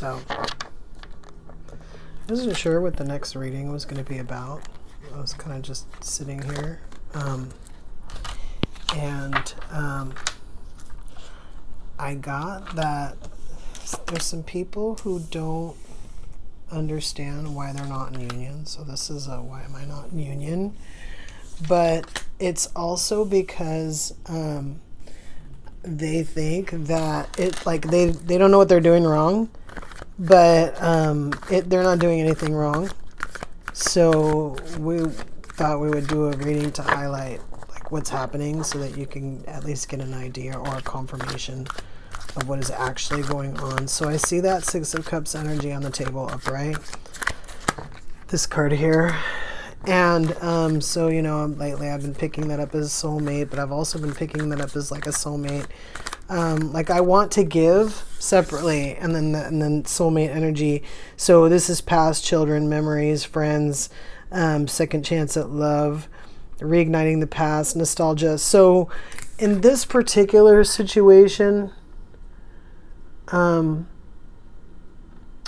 So I wasn't sure what the next reading was going to be about. I was kind of just sitting here. I got that there's some people who don't understand why they're not in union. So this is a why am I not in union? But it's also because they think that it like they don't know what they're doing wrong, but they're not doing anything wrong. So we thought we would do a reading to highlight like what's happening so that you can at least get an idea or a confirmation of what is actually going on. So I see that Six of Cups energy on the table upright. This card here. And so, you know, lately I've been picking that up as soulmate, but I've also been picking that up as like a soulmate. Like I want to give separately and then soulmate energy. So this is past, children, memories, friends, second chance at love, reigniting the past, nostalgia. So in this particular situation,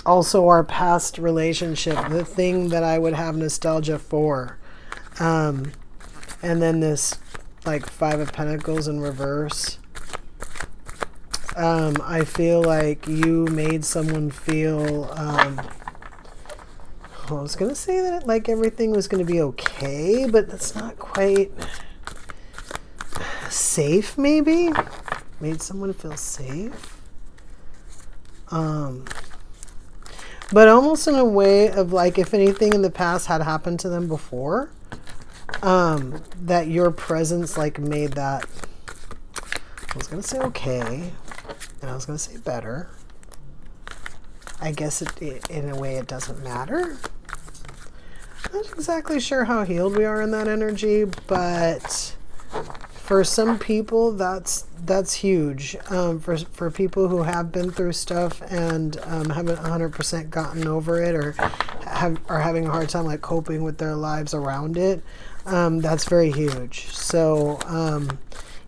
also our past relationship, the thing that I would have nostalgia for. And then this like Five of Pentacles in reverse. I feel like you made someone feel, I was going to say that like everything was going to be okay, but that's not quite safe maybe. Made someone feel safe. But almost in a way of like if anything in the past had happened to them before, that your presence like made that, I was going to say okay, and I was going to say better. I guess it in a way it doesn't matter. I'm not exactly sure how healed we are in that energy, but for some people that's huge. For people who have been through stuff and haven't 100% gotten over it or are having a hard time like coping with their lives around it, that's very huge. So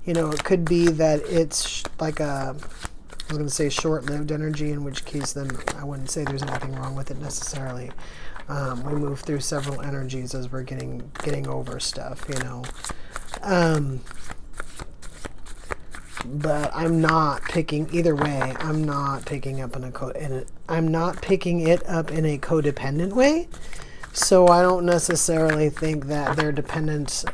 you know, it could be that it's like I was going to say short-lived energy, in which case then I wouldn't say there's anything wrong with it necessarily. We move through several energies as we're getting over stuff, you know. But I'm not picking either way. I'm not picking up I'm not picking it up in a codependent way. So I don't necessarily think that their dependence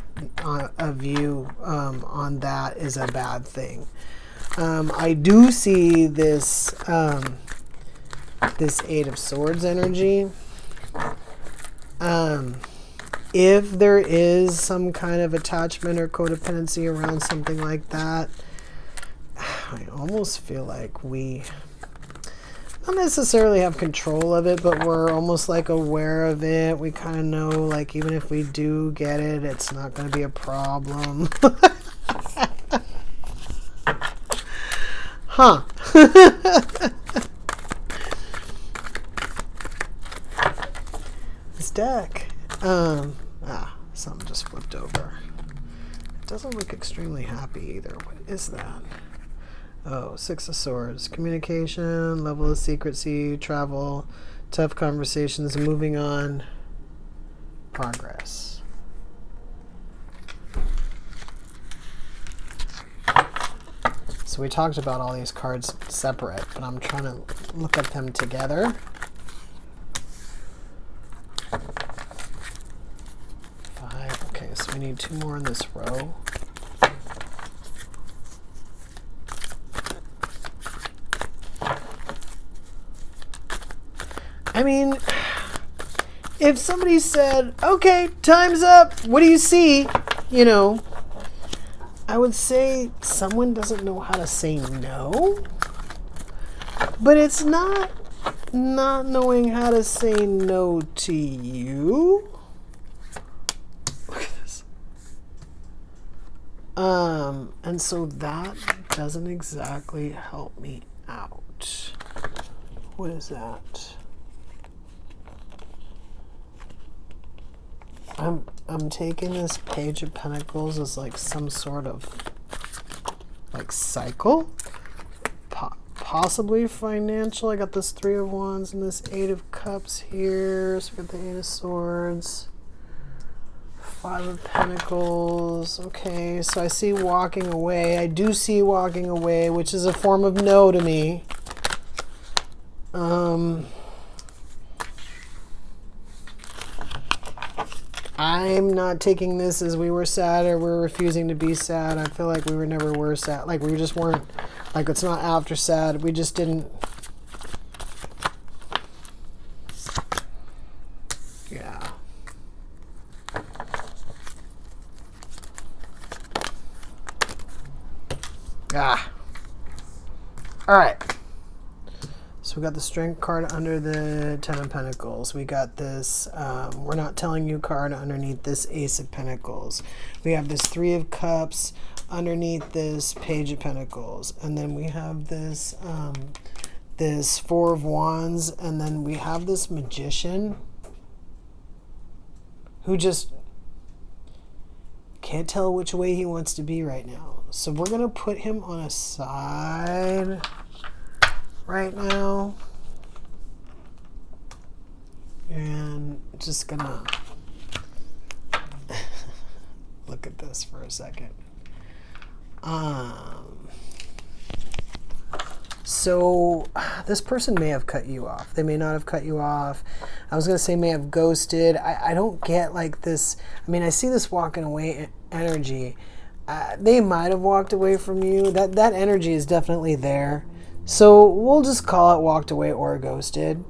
of you on that is a bad thing. I do see this this Eight of Swords energy. If there is some kind of attachment or codependency around something like that, I almost feel like we don't necessarily have control of it, but we're almost like aware of it. We kind of know, like, even if we do get it, it's not going to be a problem. Huh. This deck. Something just flipped over. It doesn't look extremely happy either. What is that? Oh, Six of Swords. Communication, level of secrecy, travel, tough conversations, moving on, progress. So we talked about all these cards separate, but I'm trying to look at them together. Five. Okay, so we need two more in this row. I mean, if somebody said, okay, time's up, what do you see? You know, I would say someone doesn't know how to say no. But it's not knowing how to say no to you. Look at this. And so that doesn't exactly help me out. What is that? I'm taking this Page of Pentacles as like some sort of like cycle, possibly financial. I got this 3 of Wands and this 8 of Cups here. So we got the 8 of Swords, 5 of Pentacles. Okay, so I see walking away. I do see walking away, which is a form of no to me. I'm not taking this as we were sad or we're refusing to be sad. I feel like we were never were sad. Like we just weren't, like it's not after sad. We just didn't. Yeah. Ah. All right. So we got the Strength card under the 10 of Pentacles. We got this we're not telling you card underneath this Ace of Pentacles. We have this 3 of Cups underneath this Page of Pentacles. And then we have this this 4 of Wands. And then we have this Magician who just can't tell which way he wants to be right now. So we're going to put him on a side right now, and just gonna look at this for a second. So this person may have cut you off. They may not have cut you off. I was gonna say may have ghosted. I don't get like this. I mean, I see this walking away energy. They might have walked away from you. That energy is definitely there. So we'll just call it walked away or ghosted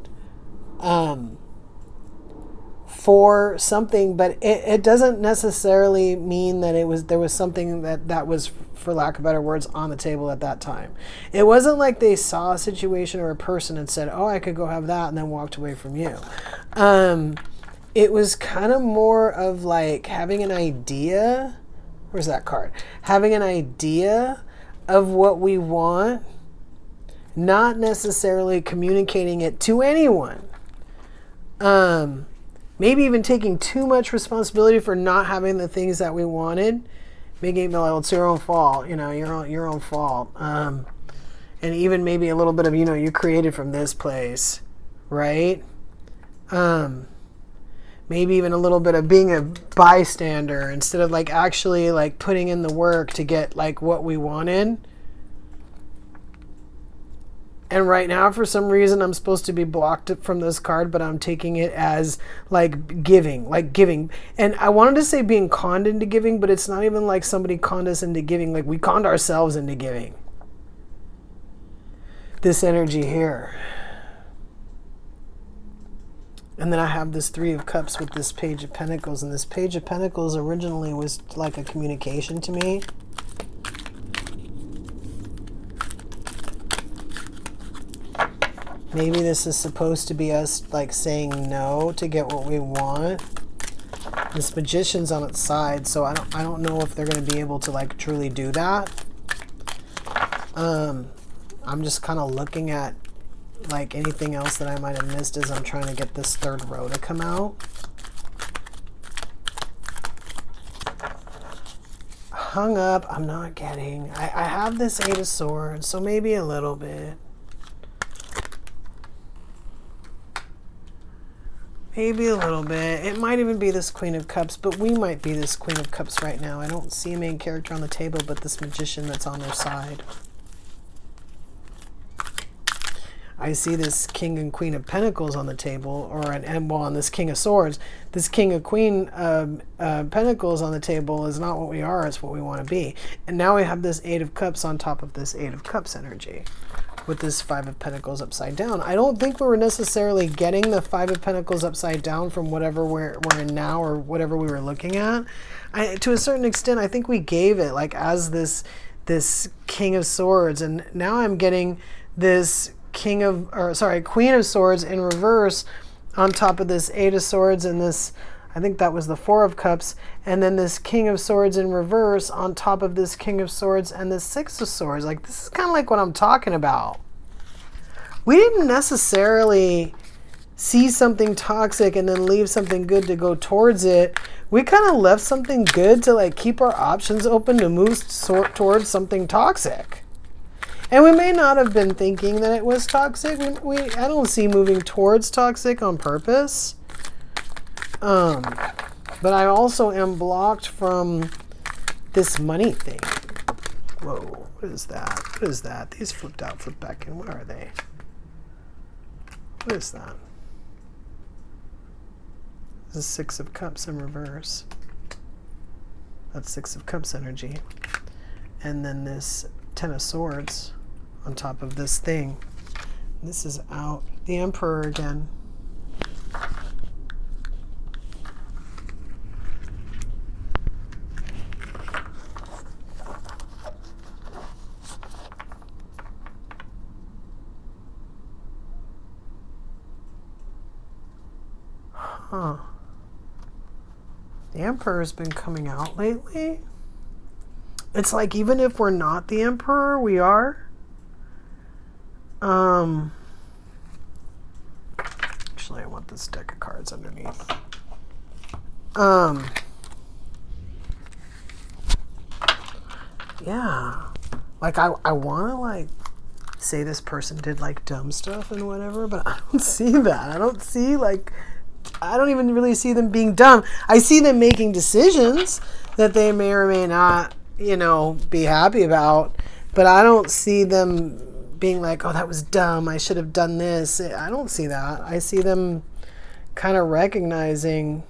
for something, but it doesn't necessarily mean that there was something that was, for lack of better words, on the table at that time. It wasn't like they saw a situation or a person and said, oh, I could go have that, and then walked away from you. It was kind of more of like having an idea. Where's that card? Having an idea of what we want, not necessarily communicating it to anyone. Maybe even taking too much responsibility for not having the things that we wanted. Making it like, well, it's your own fault, your own fault. And even maybe a little bit of, you created from this place, right? Maybe even a little bit of being a bystander instead of like actually like putting in the work to get like what we wanted. And right now, for some reason, I'm supposed to be blocked from this card, but I'm taking it as like giving. And I wanted to say being conned into giving, but it's not even like somebody conned us into giving. Like we conned ourselves into giving. This energy here. And then I have this 3 of Cups with this Page of Pentacles. And this Page of Pentacles originally was like a communication to me. Maybe this is supposed to be us like saying no to get what we want. This Magician's on its side, so I don't know if they're going to be able to like truly do that. I'm just kind of looking at like anything else that I might have missed as I'm trying to get this 3rd row to come out. Hung up, I'm not getting. I have this 8 of Swords, so maybe a little bit. Maybe a little bit. It might even be this Queen of Cups, but we might be this Queen of Cups right now. I don't see a main character on the table, but this Magician that's on their side. I see this King and Queen of Pentacles on the table, and this King of Swords. This King of Queen Pentacles on the table is not what we are, it's what we want to be. And now we have this 8 of Cups on top of this 8 of Cups energy, with this 5 of Pentacles upside down. I don't think we were necessarily getting the 5 of Pentacles upside down from whatever we're in now or whatever we were looking at. To a certain extent, I think we gave it like as this King of Swords, and now I'm getting this Queen of Swords in reverse on top of this 8 of Swords and this, I think that was the 4 of Cups, and then this King of Swords in reverse on top of this King of Swords and this 6 of Swords. Like, this is kind of like what I'm talking about. We didn't necessarily see something toxic and then leave something good to go towards it. We kind of left something good to like keep our options open to move towards something toxic. And we may not have been thinking that it was toxic. I don't see moving towards toxic on purpose. But I also am blocked from this money thing. Whoa, what is that? What is that? These flipped out, flipped back in. Where are they? What is that? This is Six of Cups in reverse. That's Six of Cups energy. And then this Ten of Swords on top of this thing. This is out. The Emperor again. Huh. The Emperor's been coming out lately. It's like even if we're not the Emperor, we are. Actually, I want this deck of cards underneath. Yeah. Like I want to like say this person did like dumb stuff and whatever, but I don't see that. I don't even really see them being dumb. I see them making decisions that they may or may not, be happy about, but I don't see them being like, oh, that was dumb, I should have done this. I don't see that. I see them kind of recognizing.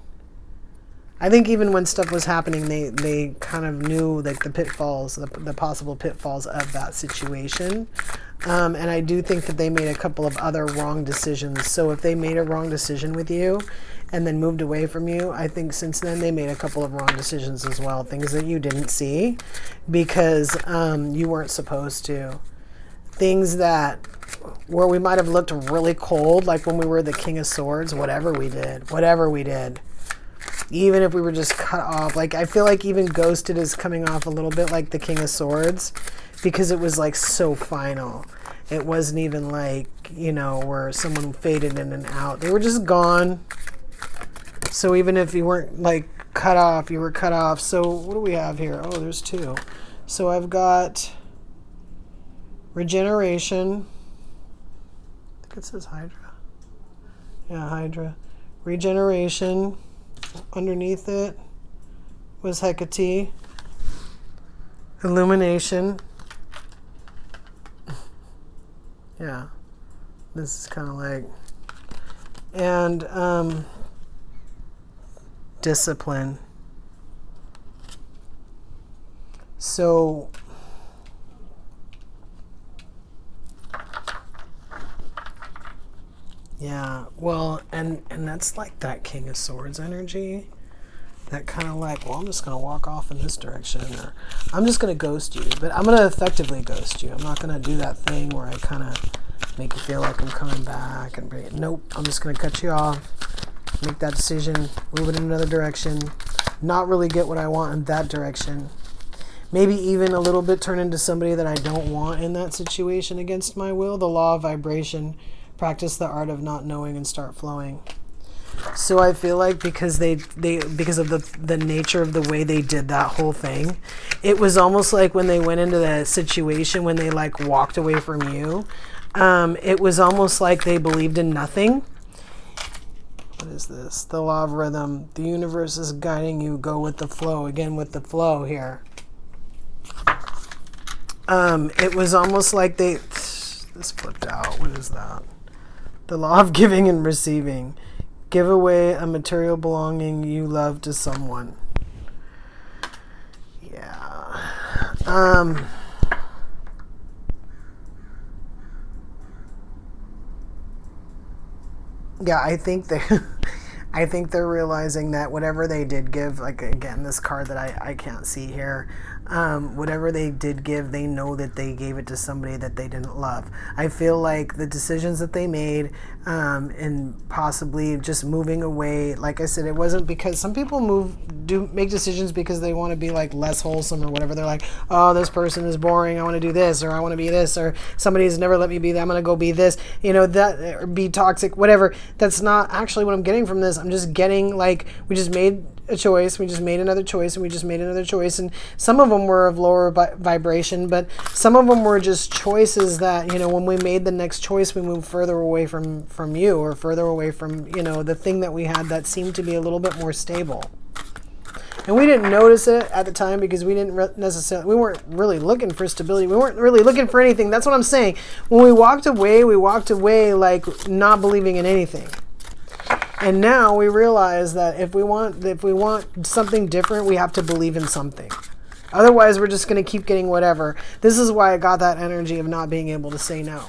I think even when stuff was happening, they kind of knew like the pitfalls, the possible pitfalls of that situation. And I do think that they made a couple of other wrong decisions. So if they made a wrong decision with you and then moved away from you, I think since then they made a couple of wrong decisions as well. Things that you didn't see because you weren't supposed to. Things where we might have looked really cold, like when we were the King of Swords, whatever we did. Even if we were just cut off. Like I feel like even Ghosted is coming off a little bit like the King of Swords because it was like so final. It wasn't even like, where someone faded in and out. They were just gone. So even if you weren't like cut off, you were cut off. So what do we have here? Oh, there's two. So I've got Regeneration. I think it says Hydra. Yeah, Hydra. Regeneration. Underneath it was Hecate. Illumination. Yeah. This is kind of like... And discipline. So... Yeah, well, and that's like that King of Swords energy. That kind of like, well, I'm just going to walk off in this direction, or I'm just going to ghost you, but I'm going to effectively ghost you. I'm not going to do that thing where I kind of make you feel like I'm coming back and bring it. Nope, I'm just going to cut you off, make that decision, move it in another direction, not really get what I want in that direction. Maybe even a little bit turn into somebody that I don't want in that situation against my will. The law of vibration. Practice the art of not knowing and start flowing. So I feel like because because of the nature of the way they did that whole thing, it was almost like when they went into that situation, when they like walked away from you, it was almost like they believed in nothing. What is this? The law of rhythm. The universe is guiding you. Go with the flow. Again with the flow here. It was almost like this flipped out. What is that? The law of giving and receiving. Give away a material belonging you love to someone. Yeah. Yeah, I think they're realizing that whatever they did give, like again, this card that I can't see here, whatever they did give, they know that they gave it to somebody that they didn't love. I feel like the decisions that they made, and possibly just moving away, like I said, it wasn't because some people make decisions because they want to be like less wholesome or whatever. They're like, oh, this person is boring, I want to do this, or I want to be this, or somebody has never let me be that, I'm going to go be this, that, or be toxic, whatever. That's not actually what I'm getting from this. I'm just getting like, we just made a choice, we just made another choice, and we just made another choice. And some of them were of lower vibration, but some of them were just choices that, you know, when we made the next choice, we moved further away from you, or further away from, you know, the thing that we had that seemed to be a little bit more stable. And we didn't notice it at the time because we didn't necessarily, we weren't really looking for stability. We weren't really looking for anything. That's what I'm saying. When we walked away like not believing in anything. And now we realize that if we want something different, we have to believe in something. Otherwise, we're just going to keep getting whatever. This is why I got that energy of not being able to say no.